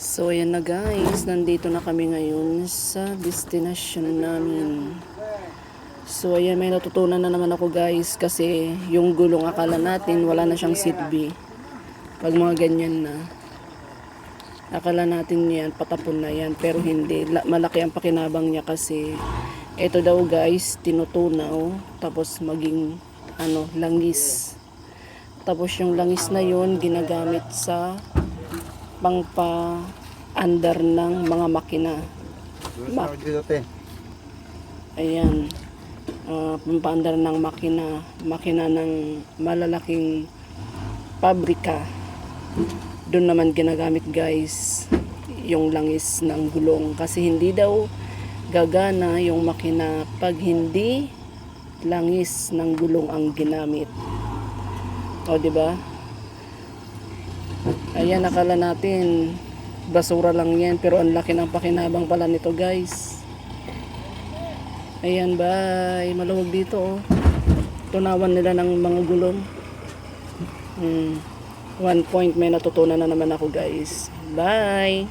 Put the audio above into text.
So ayan na guys, nandito na kami ngayon sa destination namin. So ayan, may natutunan na naman ako guys, kasi yung gulong akala natin wala na siyang silbi. Pag mga ganyan na, akala natin yan patapon na yan, pero hindi. Malaki ang pakinabang niya kasi ito daw guys tinutunaw tapos maging langis. Tapos yung langis na yun ginagamit sa pangpa-andar ng mga makina. Ayan. Pangpa-andar ng makina ng malalaking pabrika. Doon naman ginagamit guys yung langis ng gulong, kasi hindi daw gagana yung makina pag hindi langis ng gulong ang ginamit. O di ba? Ayan, akala natin basura lang yan, pero ang laki ng pakinabang pala nito guys. Ayan, bye. Maluwag dito oh. Tunawan nila ng mga gulong. 1 point, may natutunan na naman ako guys. Bye.